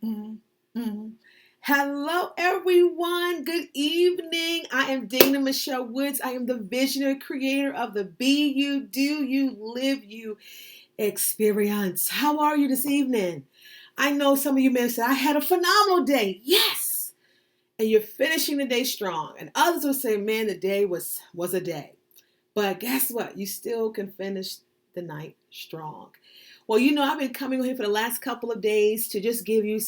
Mm, mm. Hello, everyone. Good evening. I am Dana Michelle Woods. I am the visionary creator of the Be You, Do You, Live You experience. How are you this evening? I know some of you may have said, I had a phenomenal day. Yes. And you're finishing the day strong. And others will say, man, the day was a day. But guess what? You still can finish the night strong. Well, I've been coming here for the last couple of days to just give you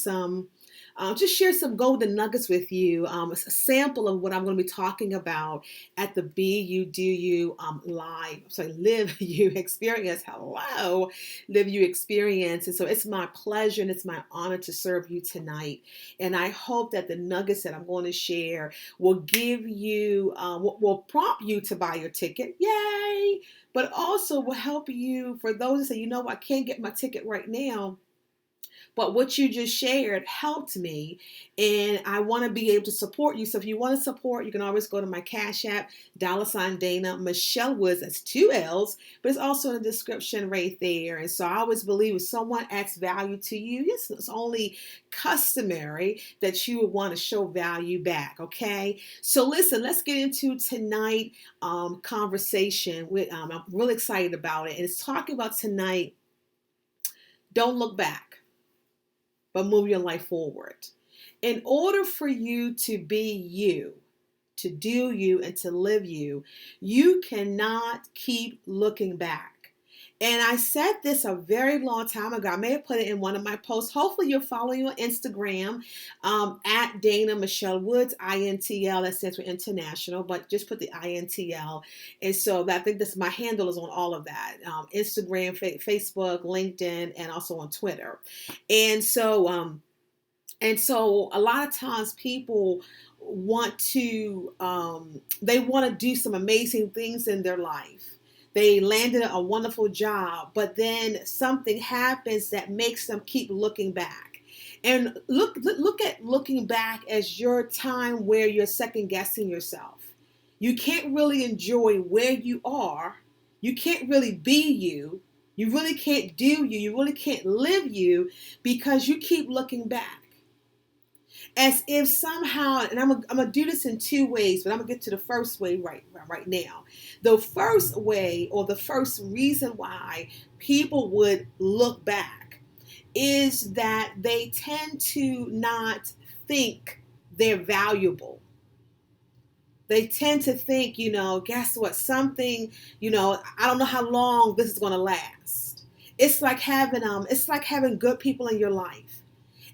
just share some golden nuggets with you, a sample of what I'm going to be talking about at the Be You, Do You Live You Experience. Hello, Live You Experience. And so it's my pleasure and it's my honor to serve you tonight. And I hope that the nuggets that I'm going to share will give you, will prompt you to buy your ticket. Yay! But also will help you for those that say, I can't get my ticket right now. But what you just shared helped me, and I want to be able to support you. So if you want to support, you can always go to my Cash App, $Dana Michelle Woods. That's 2 L's, but it's also in the description right there. And so I always believe if someone adds value to you, yes, it's only customary that you would want to show value back. Okay. So listen, let's get into tonight conversation. I'm really excited about it, and it's talking about tonight. Don't look back, but move your life forward. In order for you to be you, to do you, and to live you, you cannot keep looking back. And I said this a very long time ago. I may have put it in one of my posts. Hopefully you're following me on Instagram at Dana Michelle Woods, INTL. That stands for international, but just put the INTL. And so I think my handle is on all of that. Instagram, Facebook, LinkedIn, and also on Twitter. And so a lot of times people want to do some amazing things in their life. They landed a wonderful job, but then something happens that makes them keep looking back. And look at looking back as your time where you're second guessing yourself. You can't really enjoy where you are. You can't really be you. You really can't do you. You really can't live you because you keep looking back. As if somehow, and I'm gonna do this in 2 ways, but I'm gonna get to the first way right now. The first way, or the first reason why people would look back, is that they tend to not think they're valuable. They tend to think, guess what? Something, I don't know how long this is gonna last. It's like having good people in your life.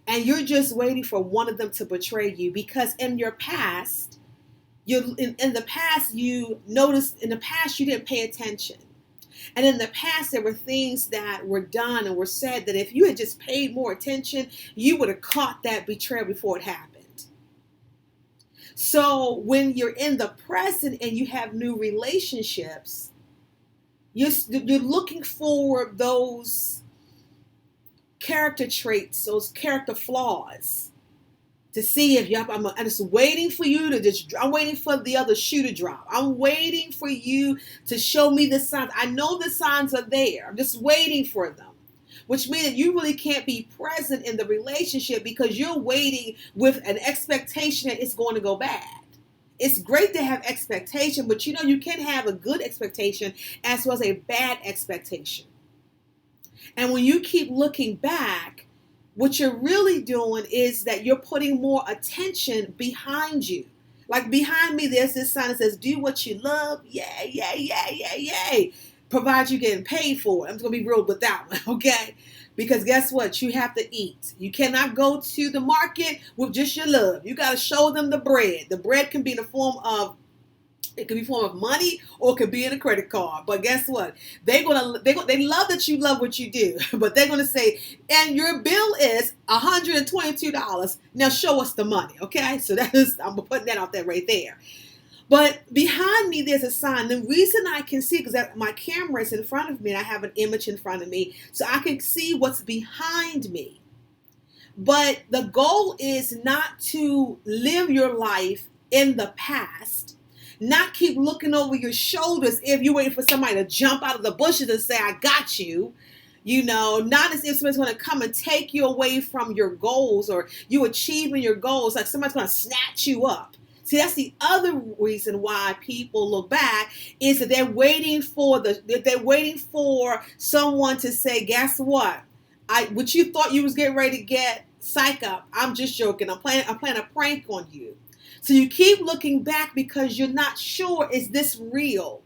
And you're just waiting for one of them to betray you because in your past, in the past you noticed, in the past you didn't pay attention. And in the past there were things that were done and were said that if you had just paid more attention, you would have caught that betrayal before it happened. So when you're in the present and you have new relationships, you're looking for those character traits, those character flaws, to see if I'm just waiting for you I'm waiting for the other shoe to drop. I'm waiting for you to show me the signs. I know the signs are there. I'm just waiting for them, which means that you really can't be present in the relationship because you're waiting with an expectation that it's going to go bad. It's great to have expectation, but you can have a good expectation as well as a bad expectation. And when you keep looking back, what you're really doing is that you're putting more attention behind you. Like behind me, there's this sign that says, do what you love. Yay, yay, yay, yay, yay. Provide you getting paid for it. I'm just going to be real with that one, okay? Because guess what? You have to eat. You cannot go to the market with just your love. You got to show them the bread. The bread can be in the form of money or it could be in a credit card. But guess what? They love that you love what you do, but they're gonna say, and your bill is $122. Now show us the money, okay? So I'm putting that out there right there. But behind me, there's a sign. The reason I can see, because my camera is in front of me and I have an image in front of me, so I can see what's behind me. But the goal is not to live your life in the past. Not keep looking over your shoulders if you're waiting for somebody to jump out of the bushes and say, I got you. Not as if somebody's going to come and take you away from your goals or you achieving your goals, like somebody's going to snatch you up. See, that's the other reason why people look back, is that they're waiting for someone to say, guess what? What you thought you was getting ready to get, psych up. I'm just joking. I'm playing a prank on you. So you keep looking back because you're not sure, is this real?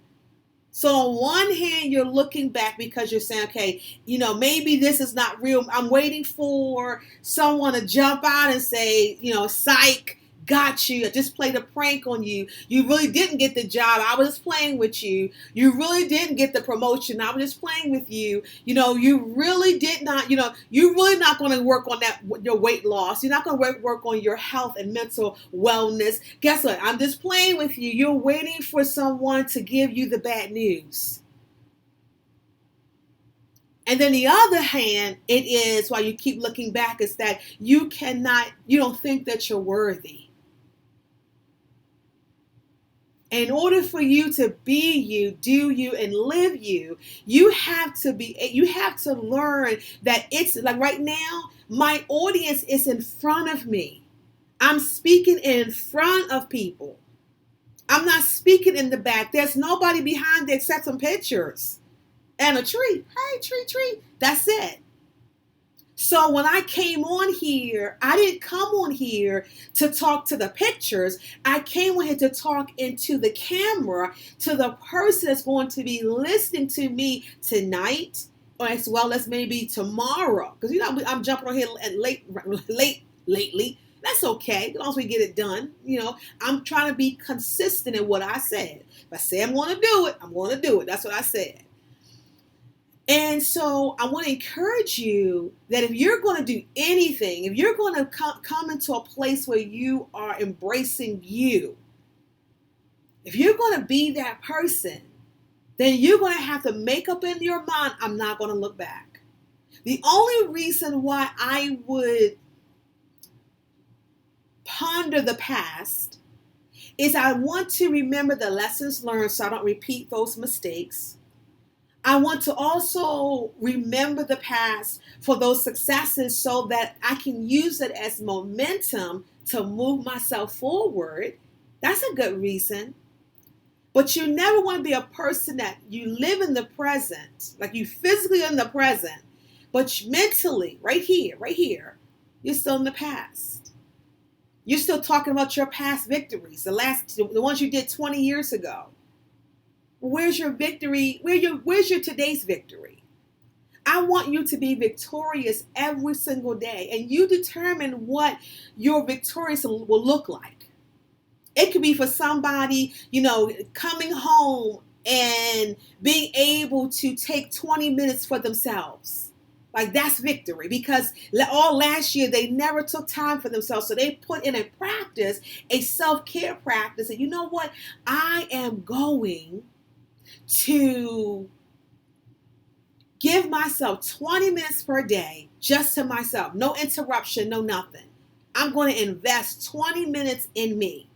So on one hand, you're looking back because you're saying, okay, maybe this is not real. I'm waiting for someone to jump out and say, psych, got you. I just played a prank on you. You really didn't get the job. I was just playing with you. You really didn't get the promotion. I was just playing with you. You really did not, you're really not going to work on your weight loss. You're not going to work on your health and mental wellness. Guess what? I'm just playing with you. You're waiting for someone to give you the bad news. And then the other hand, it is, while you keep looking back, is that you don't think that you're worthy. In order for you to be you, do you, and live you, you have to learn that it's like right now, my audience is in front of me. I'm speaking in front of people. I'm not speaking in the back. There's nobody behind except some pictures and a tree. Hey, tree. That's it. So when I came on here, I didn't come on here to talk to the pictures. I came on here to talk into the camera to the person that's going to be listening to me tonight, or as well as maybe tomorrow. Because I'm jumping on here lately. That's okay, as long as we get it done. I'm trying to be consistent in what I said. If I say I'm going to do it, I'm going to do it. That's what I said. And so I want to encourage you that if you're going to do anything, if you're going to come into a place where you are embracing you, if you're going to be that person, then you're going to have to make up in your mind, I'm not going to look back. The only reason why I would ponder the past is I want to remember the lessons learned so I don't repeat those mistakes. I want to also remember the past for those successes so that I can use it as momentum to move myself forward. That's a good reason. But you never want to be a person that you live in the present, like you physically in the present, but mentally, right here, you're still in the past. You're still talking about your past victories, the ones you did 20 years ago. Where's your victory? Where's your today's victory? I want you to be victorious every single day, and you determine what your victorious will look like. It could be for somebody, coming home and being able to take 20 minutes for themselves. Like that's victory, because all last year they never took time for themselves. So they put in a practice, a self-care practice. And you know what? I am going to give myself 20 minutes per day just to myself. No interruption, no nothing. I'm going to invest 20 minutes in me.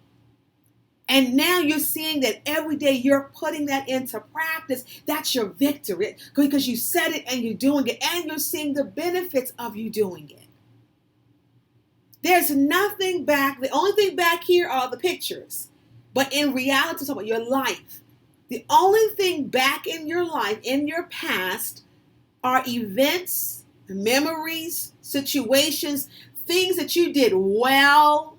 And now you're seeing that every day you're putting that into practice. That's your victory, because you said it and you're doing it, and you're seeing the benefits of you doing it. There's nothing back. The only thing back here are the pictures. But in reality, it's about your life. The only thing back in your life, in your past, are events, memories, situations, things that you did well,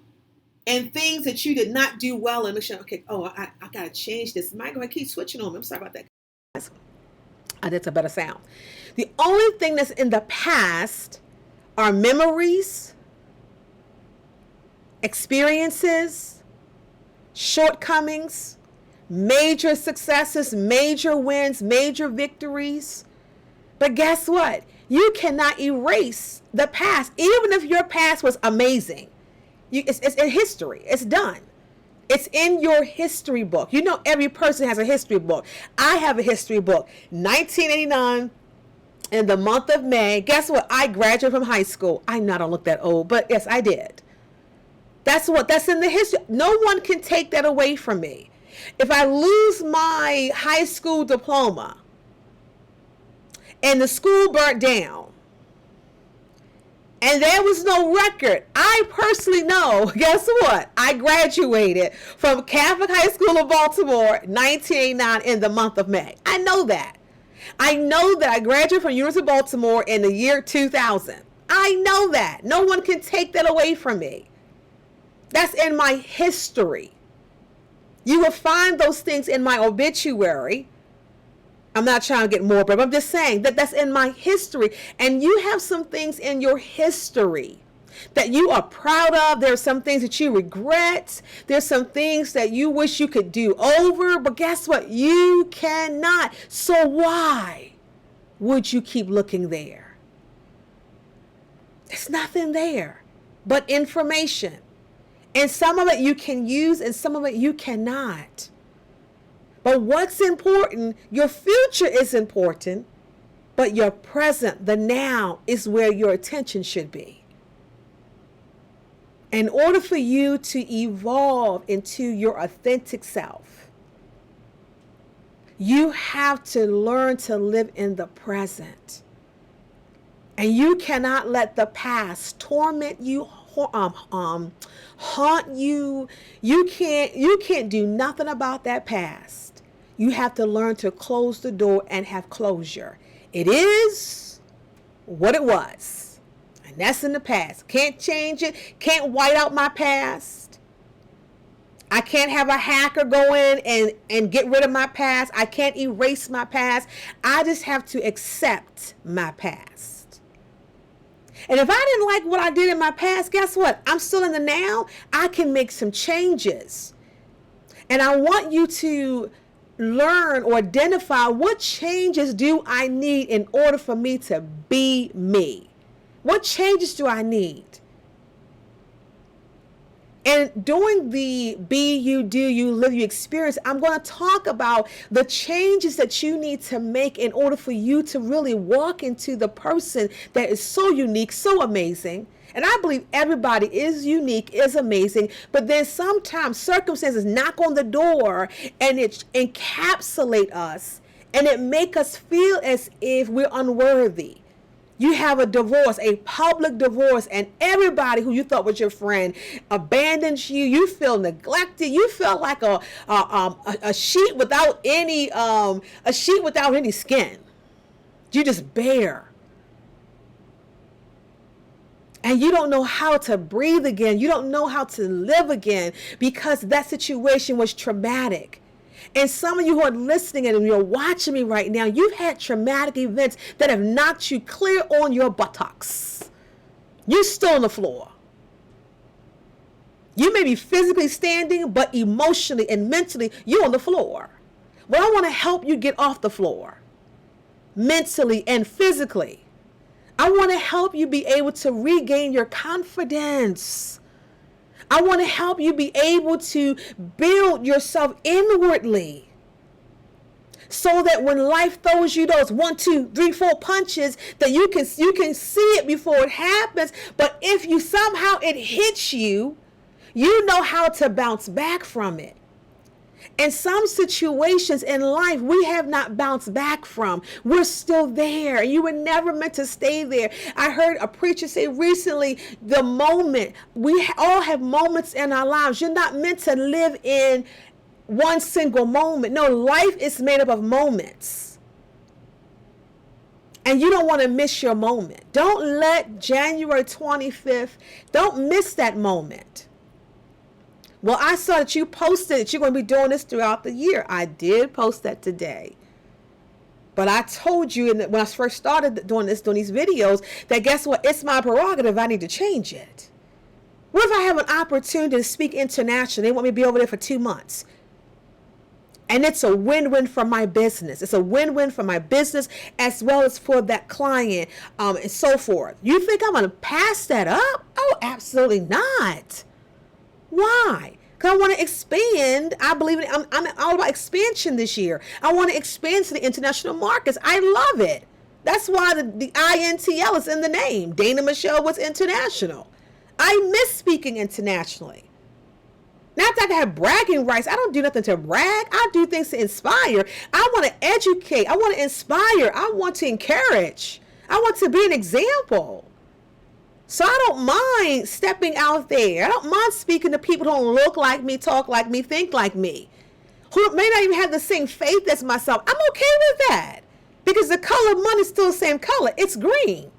and things that you did not do well. And make sure, okay, I got to change this. Am I going to keep switching on? I'm sorry about that. That's a better sound. The only thing that's in the past are memories, experiences, shortcomings, major successes, major wins, major victories. But guess what? You cannot erase the past, even if your past was amazing. It's in history. It's done. It's in your history book. Every person has a history book. I have a history book. 1989, in the month of May. Guess what? I graduated from high school. I don't look that old, but yes, I did. That's in the history. No one can take that away from me. If I lose my high school diploma and the school burnt down. And there was no record. I personally know, guess what? I graduated from Catholic High School of Baltimore, 1989, in the month of May. I know that. I know that I graduated from University of Baltimore in the year 2000. I know that. No one can take that away from me. That's in my history. You will find those things in my obituary. I'm not trying to get more, but I'm just saying that that's in my history. And you have some things in your history that you are proud of. There are some things that you regret. There's some things that you wish you could do over. But guess what? You cannot. So why would you keep looking there? There's nothing there but information. And some of it you can use and some of it you cannot. But what's important, your future is important, but your present, the now, is where your attention should be. In order for you to evolve into your authentic self, you have to learn to live in the present. And you cannot let the past torment you, haunt you. You can't do nothing about that past. You have to learn to close the door and have closure. It is what it was. And that's in the past. Can't change it. Can't white out my past. I can't have a hacker go in and get rid of my past. I can't erase my past. I just have to accept my past. And if I didn't like what I did in my past, guess what? I'm still in the now. I can make some changes. And I want you to learn or identify what changes do I need in order for me to be me. What changes do I need? And during the Be You, Do You, Live You experience, I'm going to talk about the changes that you need to make in order for you to really walk into the person that is so unique, so amazing. And I believe everybody is unique, is amazing, but then sometimes circumstances knock on the door and it encapsulate us and it make us feel as if we're unworthy. You have a divorce, a public divorce, and everybody who you thought was your friend abandons you. You feel neglected. You feel like a sheet without any skin. You just bare. And you don't know how to breathe again. You don't know how to live again because that situation was traumatic. And some of you who are listening and you're watching me right now, you've had traumatic events that have knocked you clear on your buttocks. You're still on the floor. You may be physically standing, but emotionally and mentally, you're on the floor. Well, I want to help you get off the floor, mentally and physically. I want to help you be able to regain your confidence. I want to help you be able to build yourself inwardly so that when life throws you those 1, 2, 3, 4 punches, that you can see it before it happens. But if you somehow it hits you, you know how to bounce back from it. And some situations in life we have not bounced back from. We're still there. You were never meant to stay there. I heard a preacher say recently, the moment, we all have moments in our lives. You're not meant to live in one single moment. No, life is made up of moments. And you don't want to miss your moment. Don't let January 25th, don't miss that moment. Well, I saw that you posted that you're going to be doing this throughout the year. I did post that today. But I told you when I first started doing these videos that guess what? It's my prerogative. I need to change it. What if I have an opportunity to speak internationally? They want me to be over there for 2 months. And it's a win-win for my business. It's a win-win for my business as well as for that client and so forth. You think I'm going to pass that up? Oh, absolutely not. Why? Because I want to expand. I believe I'm all about expansion this year. I want to expand to the international markets. I love it. That's why the INTL is in the name. Dana Michelle was international. I miss speaking internationally. Not that I have bragging rights. I don't do nothing to brag. I do things to inspire. I want to educate. I want to inspire. I want to encourage. I want to be an example. So I don't mind stepping out there. I don't mind speaking to people who don't look like me, talk like me, think like me, who may not even have the same faith as myself. I'm okay with that because the color of money is still the same color. It's green.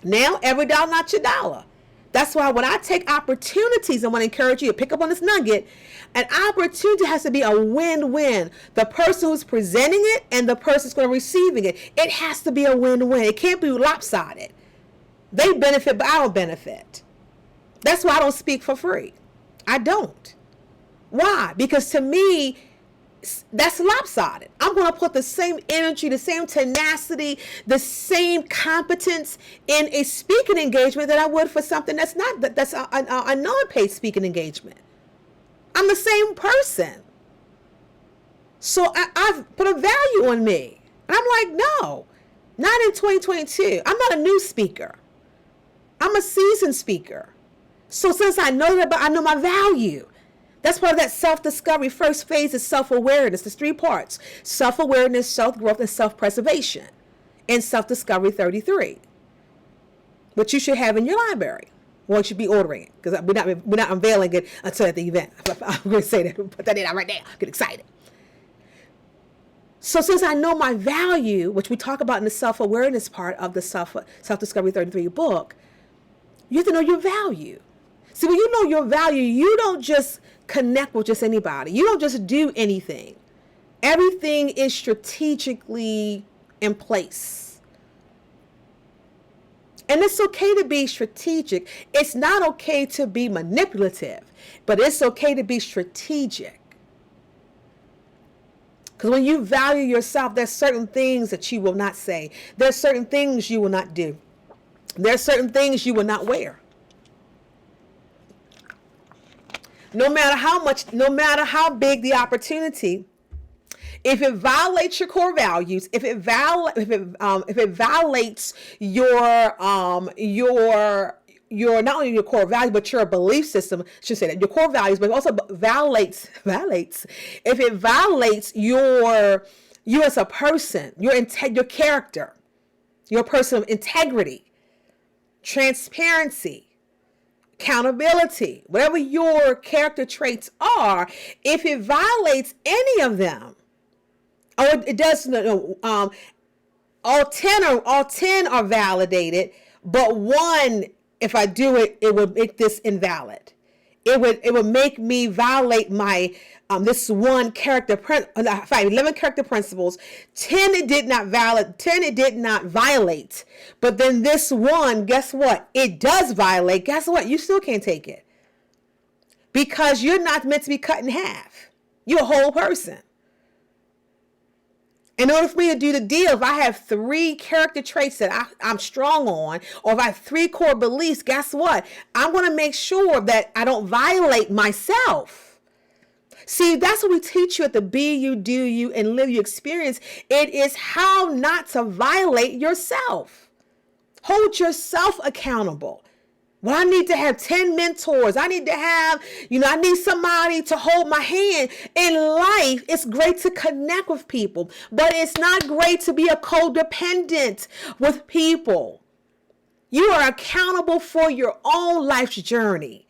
Now, every dollar, not your dollar. That's why when I take opportunities, I want to encourage you to pick up on this nugget. An opportunity has to be a win-win. The person who's presenting it and the person who's going to receiving it. It has to be a win-win. It can't be lopsided. They benefit, but I don't benefit. That's why I don't speak for free. I don't. Why? Because to me, that's lopsided. I'm going to put the same energy, the same tenacity, the same competence in a speaking engagement that I would for something that's a non-paid speaking engagement. I'm the same person. So I've put a value on me. And I'm like, no, not in 2022. I'm not a new speaker. I'm a seasoned speaker. So since I know that, I know my value. That's part of that self-discovery. First phase is self-awareness. There's 3 parts: self-awareness, self-growth, and self-preservation. And self-discovery 33, which you should have in your library. Well, you should be ordering it because we're not unveiling it until at the event. I'm going to say that. Put that in right now. Get excited. So since I know my value, which we talk about in the self-awareness part of the self-discovery 33 book, you have to know your value. See, when you know your value, you don't just connect with just anybody. You don't just do anything. Everything is strategically in place. And it's okay to be strategic. It's not okay to be manipulative, but it's okay to be strategic. Because when you value yourself, there's certain things that you will not say. There's certain things you will not do. There's certain things you will not wear. No matter how big the opportunity, if it violates your core values, if it violates your not only your core values but your belief system, I should say that your core values, but also violates if it violates you as a person, your character, your person of integrity, transparency, accountability, whatever your character traits are, if it violates any of them, or it does, all 10 are validated, but one, if I do it, it would make this invalid. It would make me violate my this one character 11 character principles. 10 it did not violate. But then this one, guess what? It does violate. Guess what? You still can't take it. Because you're not meant to be cut in half. You're a whole person. In order for me to do the deal, if I have 3 character traits that I'm strong on, or if I have 3 core beliefs, guess what? I'm going to make sure that I don't violate myself. See, that's what we teach you at the Be You, Do You, and Live You experience. It is how not to violate yourself. Hold yourself accountable. Well, I need to have 10 mentors. I need to have, I need somebody to hold my hand. In life, it's great to connect with people, but it's not great to be a codependent with people. You are accountable for your own life's journey.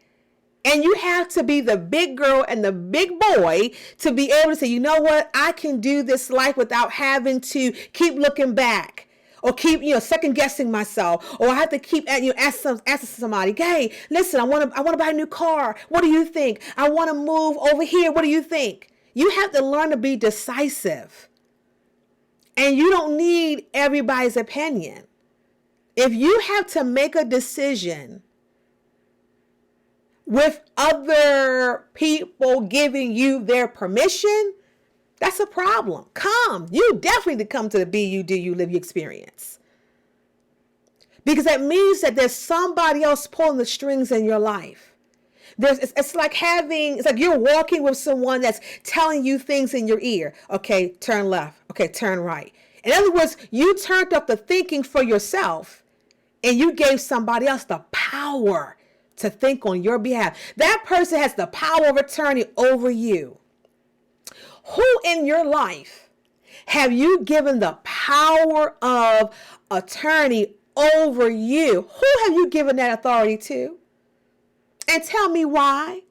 And you have to be the big girl and the big boy to be able to say, you know what? I can do this life without having to keep looking back. Or keep, second guessing myself, or I have to keep asking somebody, hey, listen, I want to buy a new car. What do you think? I want to move over here. What do you think? You have to learn to be decisive, and you don't need everybody's opinion. If you have to make a decision with other people giving you their permission, that's a problem. You definitely need to come to the Be You, Do You, Live You experience. Because that means that there's somebody else pulling the strings in your life. It's like you're walking with someone that's telling you things in your ear. Okay, turn left. Okay, turn right. In other words, you turned up the thinking for yourself and you gave somebody else the power to think on your behalf. That person has the power of attorney over you. Who in your life have you given the power of attorney over you? Who have you given that authority to? And tell me why.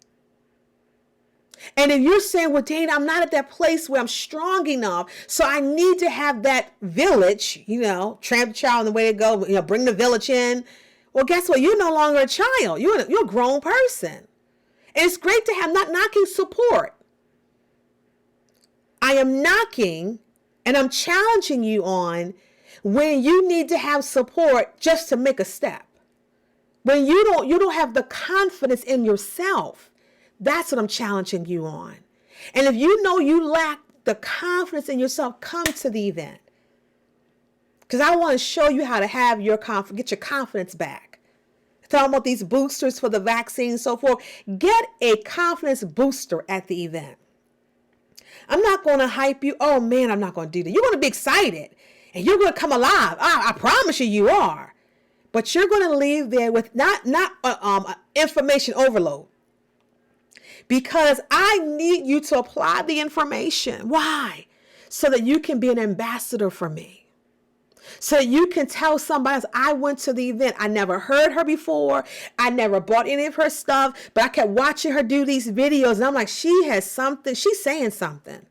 And if you're saying, well, Dana, I'm not at that place where I'm strong enough, so I need to have that village, tramp the child and the way to go, bring the village in. Well, guess what? You're no longer a child. You're a grown person. And it's great to have, not knocking support. I am knocking and I'm challenging you on when you need to have support just to make a step. When you don't have the confidence in yourself. That's what I'm challenging you on. And if you know you lack the confidence in yourself, come to the event. Because I want to show you how to have your confidence, get your confidence back. Talking about these boosters for the vaccine and so forth. Get a confidence booster at the event. I'm not going to hype you. Oh man, I'm not going to do that. You're going to be excited and you're going to come alive. I promise you are. But you're going to leave there with not information overload. Because I need you to apply the information. Why? So that you can be an ambassador for me. So you can tell somebody else, I went to the event. I never heard her before. I never bought any of her stuff. But I kept watching her do these videos. And I'm like, she has something. She's saying something.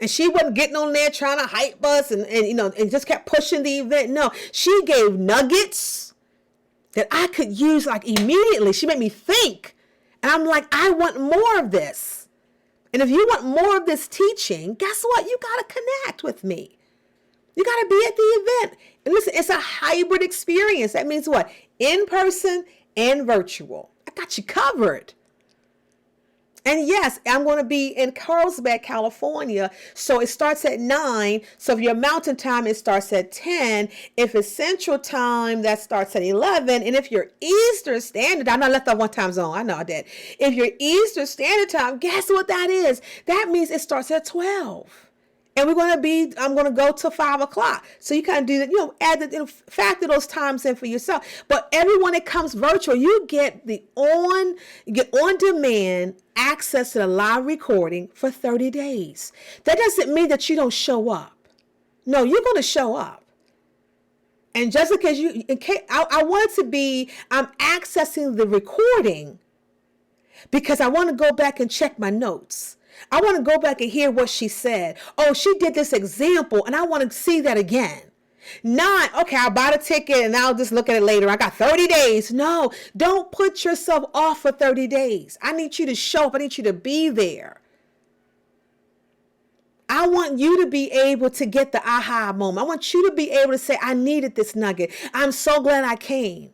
And she wasn't getting on there trying to hype us and just kept pushing the event. No, she gave nuggets that I could use like immediately. She made me think. And I'm like, I want more of this. And if you want more of this teaching, guess what? You got to connect with me. You got to be at the event. And listen, it's a hybrid experience. That means what? In person and virtual. I got you covered. And yes, I'm going to be in Carlsbad, California. So it starts at 9. So if you're mountain time, it starts at 10. If it's central time, that starts at 11. And if you're Eastern Standard Time, I left off one time zone. I know I did. If you're Eastern Standard Time, guess what that is? That means it starts at 12. And I'm going to go to 5 o'clock. So you kind of do that, factor those times in for yourself. But everyone that comes virtual, you get on demand access to the live recording for 30 days. That doesn't mean that you don't show up. No, you're going to show up. And just because I want it to be, I'm accessing the recording because I want to go back and check my notes. I want to go back and hear what she said. Oh, she did this example and I want to see that again. Not, okay, I'll buy the ticket and I'll just look at it later. I got 30 days. No, don't put yourself off for 30 days. I need you to show up. I need you to be there. I want you to be able to get the aha moment. I want you to be able to say, I needed this nugget. I'm so glad I came.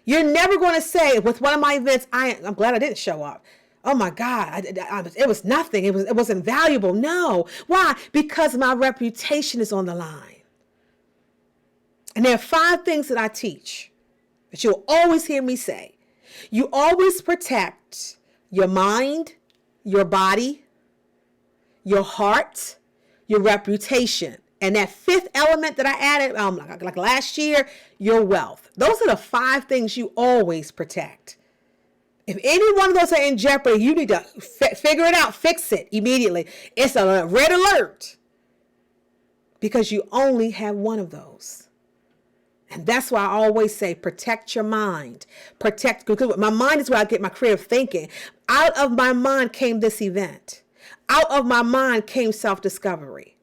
You're never going to say with one of my events, I'm glad I didn't show up. Oh my God, it was nothing. It wasn't valuable. No. Why? Because my reputation is on the line. And there are 5 things that I teach that you'll always hear me say. You always protect your mind, your body, your heart, your reputation. And that 5th element that I added, like last year, your wealth. Those are the 5 things you always protect. If any one of those are in jeopardy, you need to figure it out, fix it immediately. It's a red alert because you only have one of those. And that's why I always say, protect your mind. Because my mind is where I get my creative thinking. Out of my mind came this event. Out of my mind came self-discovery.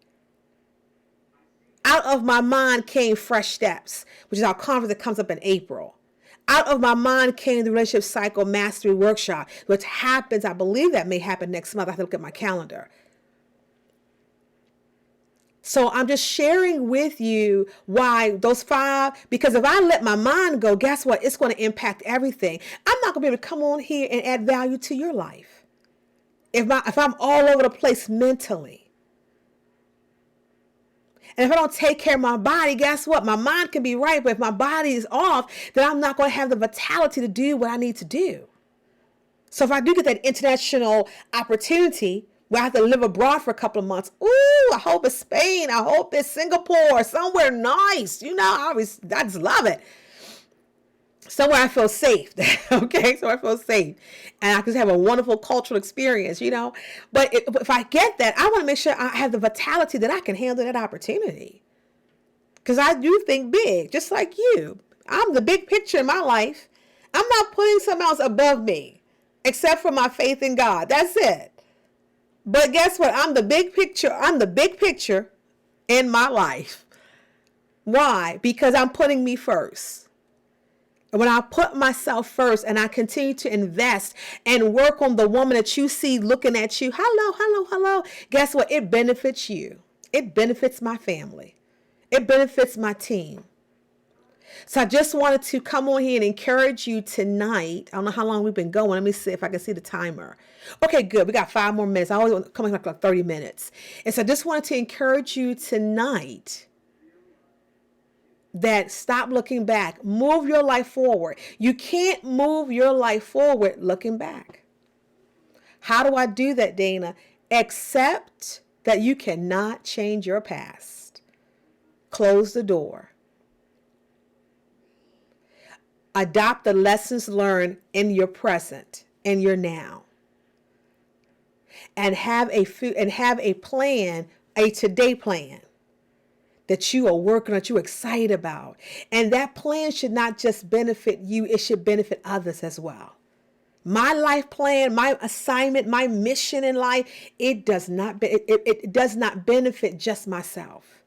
Out of my mind came Fresh Steps, which is our conference that comes up in April. Out of my mind came the Relationship Cycle Mastery Workshop, which happens, I believe that may happen next month. I have to look at my calendar. So I'm just sharing with you why those 5, because if I let my mind go, guess what? It's going to impact everything. I'm not going to be able to come on here and add value to your life. If I'm all over the place mentally. And if I don't take care of my body, guess what? My mind can be right, but if my body is off, then I'm not going to have the vitality to do what I need to do. So if I do get that international opportunity where I have to live abroad for a couple of months, I hope it's Spain. I hope it's Singapore, somewhere nice. I just love it. somewhere I feel safe. Okay, so I feel safe, and I can have a wonderful cultural experience, But if I get that, I want to make sure I have the vitality that I can handle that opportunity, because I do think big, just like you. I'm the big picture in my life. I'm not putting someone else above me, except for my faith in God. That's it. But guess what? I'm the big picture. I'm the big picture in my life. Why? Because I'm putting me first. When I put myself first and I continue to invest and work on the woman that you see looking at you, hello, hello, hello, guess what? It benefits you. It benefits my family. It benefits my team. So I just wanted to come on here and encourage you tonight. I don't know how long we've been going. Let me see if I can see the timer. Okay, good. We got 5 more minutes. I always want to come like 30 minutes. And so I just wanted to encourage you tonight that stop looking back. Move your life forward. You can't move your life forward looking back. How do I do that, Dana? Accept that you cannot change your past. Close the door. Adopt the lessons learned in your present, in your now. And have a plan, a today plan that you are working on, that you're excited about. And that plan should not just benefit you, it should benefit others as well. My life plan, my assignment, my mission in life, it does not benefit just myself.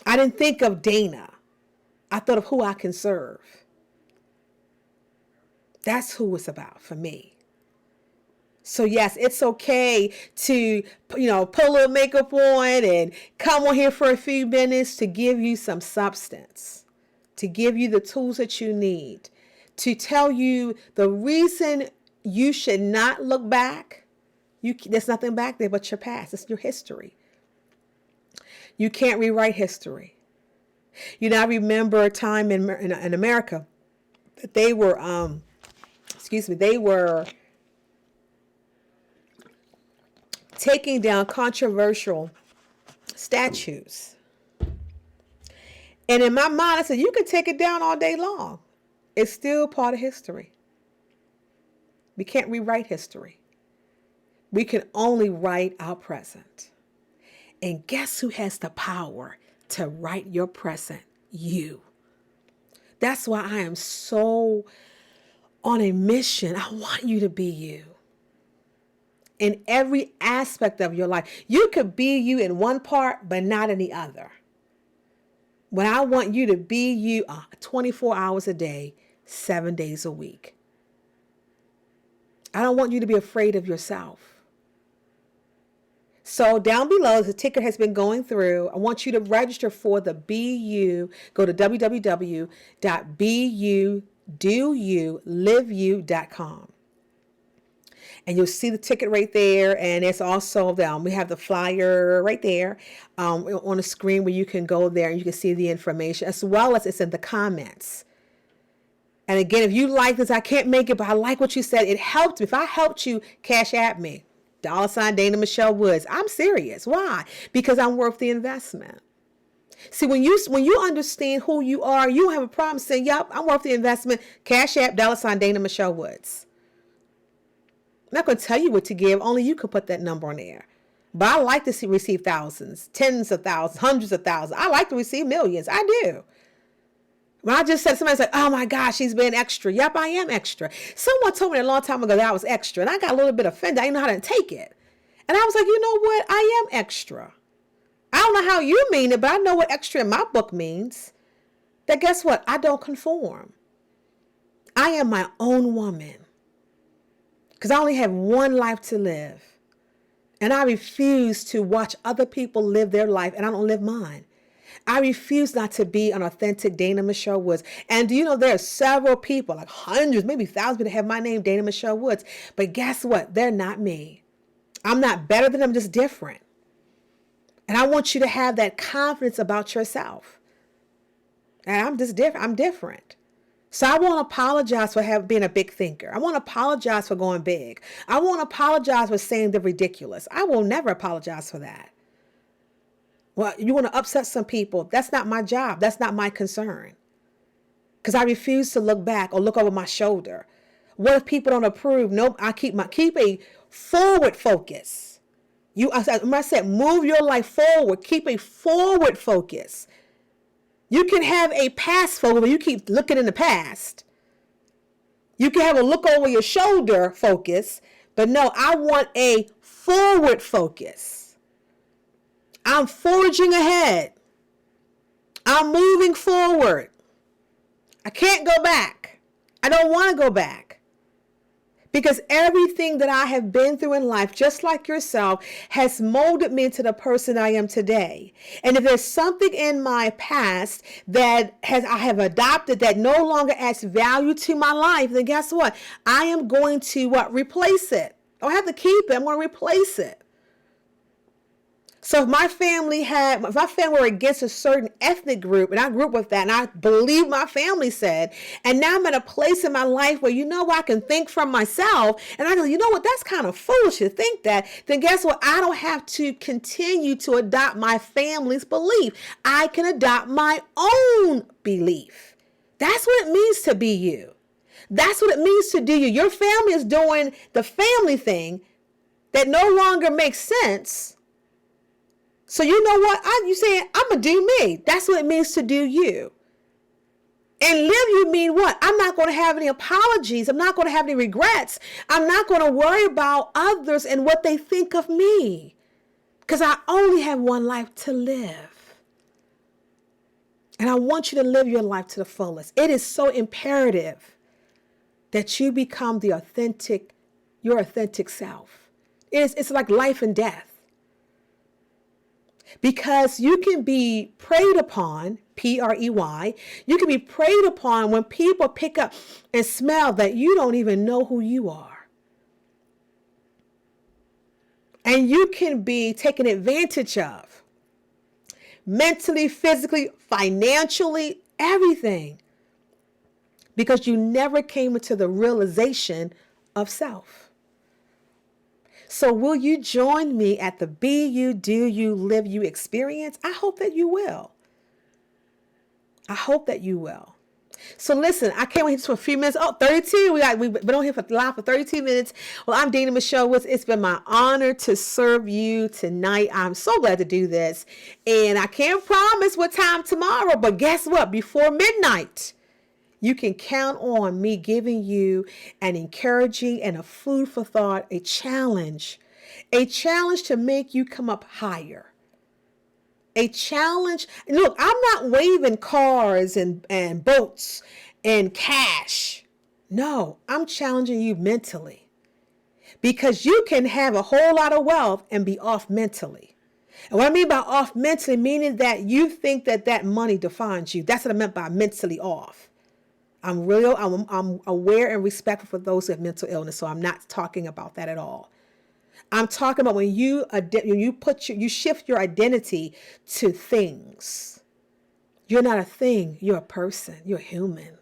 I didn't think of Dana. I thought of who I can serve. That's who it's about for me. So yes, it's okay to, put a little makeup on and come on here for a few minutes to give you some substance, to give you the tools that you need, to tell you the reason you should not look back. There's nothing back there but your past. It's your history. You can't rewrite history. I remember a time in America that they were, they were taking down controversial statues. And in my mind, I said, you can take it down all day long. It's still part of history. We can't rewrite history. We can only write our present. And guess who has the power to write your present? You. That's why I am so on a mission. I want you to be you. In every aspect of your life. You could be you in one part, but not in the other. When I want you to be you 24 hours a day, 7 days a week. I don't want you to be afraid of yourself. So down below, the ticker has been going through. I want you to register for the BU. Go to www.budoulive.com. And you'll see the ticket right there. And it's also, we have the flyer right there on the screen where you can go there and you can see the information, as well as it's in the comments. And again, if you like this, I can't make it, but I like what you said. It helped me. If I helped you, cash at me. $ Dana Michelle Woods. I'm serious. Why? Because I'm worth the investment. See, when you understand who you are, you don't have a problem saying, yep, I'm worth the investment. Cash app, $ Dana Michelle Woods. I'm not going to tell you what to give. Only you could put that number on there. But I like to receive thousands, tens of thousands, hundreds of thousands. I like to receive millions. I do. When I just said, somebody's like, oh my gosh, she's being extra. Yep, I am extra. Someone told me a long time ago that I was extra. And I got a little bit offended. I didn't know how to take it. And I was like, you know what? I am extra. I don't know how you mean it, but I know what extra in my book means. That guess what? I don't conform. I am my own woman. Because I only have one life to live. And I refuse to watch other people live their life and I don't live mine. I refuse not to be an authentic Dana Michelle Woods. And do you know there are several people, like hundreds, maybe thousands, that have my name, Dana Michelle Woods. But guess what? They're not me. I'm not better than them, I'm just different. And I want you to have that confidence about yourself. And I'm just different. I'm different. So I won't apologize for being a big thinker. I won't apologize for going big. I won't apologize for saying the ridiculous. I will never apologize for that. Well, you want to upset some people. That's not my job. That's not my concern. because I refuse to look back or look over my shoulder. What if people don't approve? Nope, I keep a forward focus. I said, move your life forward. Keep a forward focus. You can have a past focus, but you keep looking in the past. You can have a look over your shoulder focus, but no, I want a forward focus. I'm forging ahead. I'm moving forward. I can't go back. I don't want to go back. Because everything that I have been through in life, just like yourself, has molded me into the person I am today. And if there's something in my past that I have adopted that no longer adds value to my life, then guess what? I am going to replace it. I don't have to keep it. I'm going to replace it. So if my family were against a certain ethnic group, and I grew up with that, and I believe my family said, and now I'm at a place in my life where, I can think for myself, and I go, you know what, that's kind of foolish to think that, then guess what? I don't have to continue to adopt my family's belief. I can adopt my own belief. That's what it means to be you. That's what it means to do you. Your family is doing the family thing that no longer makes sense. So you know what? You saying, I'm going to do me. That's what it means to do you. And live you mean what? I'm not going to have any apologies. I'm not going to have any regrets. I'm not going to worry about others and what they think of me. Because I only have one life to live. And I want you to live your life to the fullest. It is so imperative that you become your authentic self. It's like life and death. Because you can be preyed upon, Prey, you can be preyed upon when people pick up and smell that you don't even know who you are. And you can be taken advantage of. Mentally, physically, financially, everything. Because you never came into the realization of self. So will you join me at the Be You, Do You, Live You experience? I hope that you will. I hope that you will. So listen, I can't wait just for a few minutes. 32. We've been on here live for 32 minutes. Well, I'm Dana Michelle Woods. It's been my honor to serve you tonight. I'm so glad to do this. And I can't promise what time tomorrow, but guess what? Before midnight, you can count on me giving you an encouraging and a food for thought, a challenge to make you come up higher. A challenge. Look, I'm not waving cars and boats and cash. No, I'm challenging you mentally, because you can have a whole lot of wealth and be off mentally. And what I mean by off mentally, meaning that you think that money defines you. That's what I meant by mentally off. I'm aware and respectful for those who have mental illness, so I'm not talking about that at all. I'm talking about when you shift your identity to things. You're not a thing. You're a person. You're a human.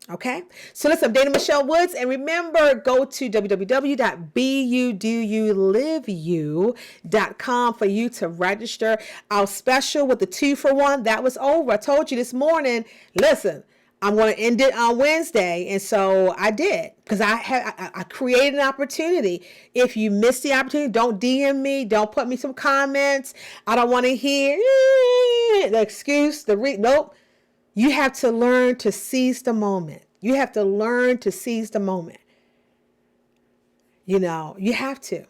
Okay? So listen, I'm Dana Michelle Woods, and remember, go to www.beyoudoliveyou.com for you to register. Our special with the 2-for-1, that was over. I told you this morning, listen, I'm going to end it on Wednesday. And so I did, because I created an opportunity. If you missed the opportunity, don't DM me. Don't put me some comments. I don't want to hear the excuse. Nope. You have to learn to seize the moment. You have to learn to seize the moment. You have to.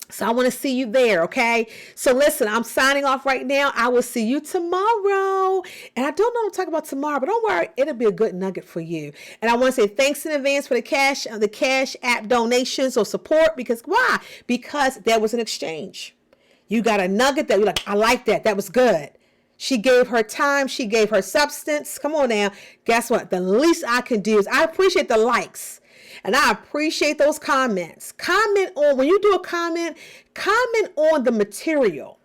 So I want to see you there, okay? So listen, I'm signing off right now. I will see you tomorrow. And I don't know what to talk about tomorrow, but don't worry, it'll be a good nugget for you. And I want to say thanks in advance for the Cash App donations or support. Because why? Because there was an exchange. You got a nugget that you're like, I like that. That was good. She gave her time. She gave her substance. Come on now. Guess what? The least I can do is I appreciate the likes. And I appreciate those comments. When you do a comment on the material.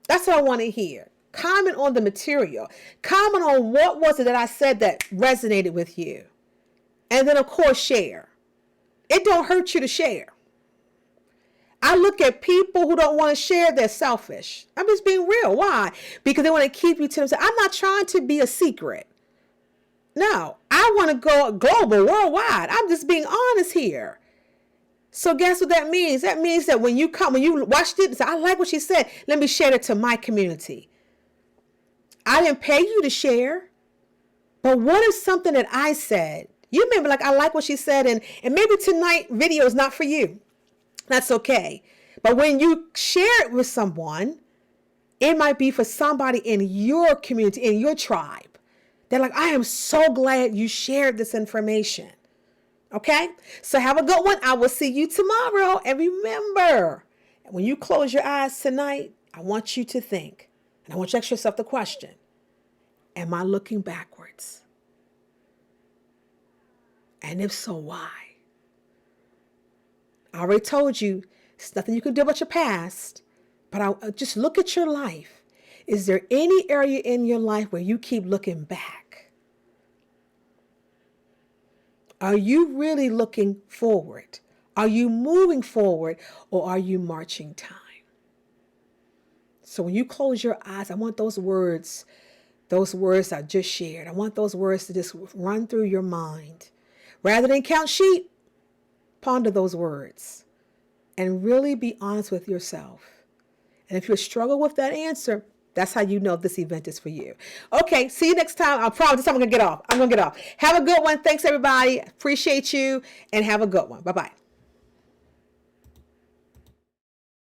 That's what I want to hear. Comment on the material. Comment on what was it that I said that resonated with you. And then, of course, share. It don't hurt you to share. I look at people who don't want to share, they're selfish. I'm just being real. Why? Because they want to keep you to themselves. I'm not trying to be a secret. No, I want to go global, worldwide. I'm just being honest here. So guess what that means? That means that when you watched it, say, I like what she said. Let me share it to my community. I didn't pay you to share. But what if something that I said, you remember, like, I like what she said, and maybe tonight video is not for you. That's okay. But when you share it with someone, it might be for somebody in your community, in your tribe. They're like, I am so glad you shared this information. Okay? So have a good one. I will see you tomorrow. And remember, when you close your eyes tonight, I want you to think, and I want you to ask yourself the question, am I looking backwards? And if so, why? I already told you, it's nothing you can do about your past, but I just look at your life. Is there any area in your life where you keep looking back? Are you really looking forward? Are you moving forward, or are you marching time? So when you close your eyes, I want those words I just shared, I want those words to just run through your mind. Rather than count sheep, ponder those words and really be honest with yourself. And if you struggle with that answer, that's how you know this event is for you. Okay, see you next time. I promise I'm going to get off. Have a good one. Thanks, everybody. Appreciate you, and have a good one. Bye-bye.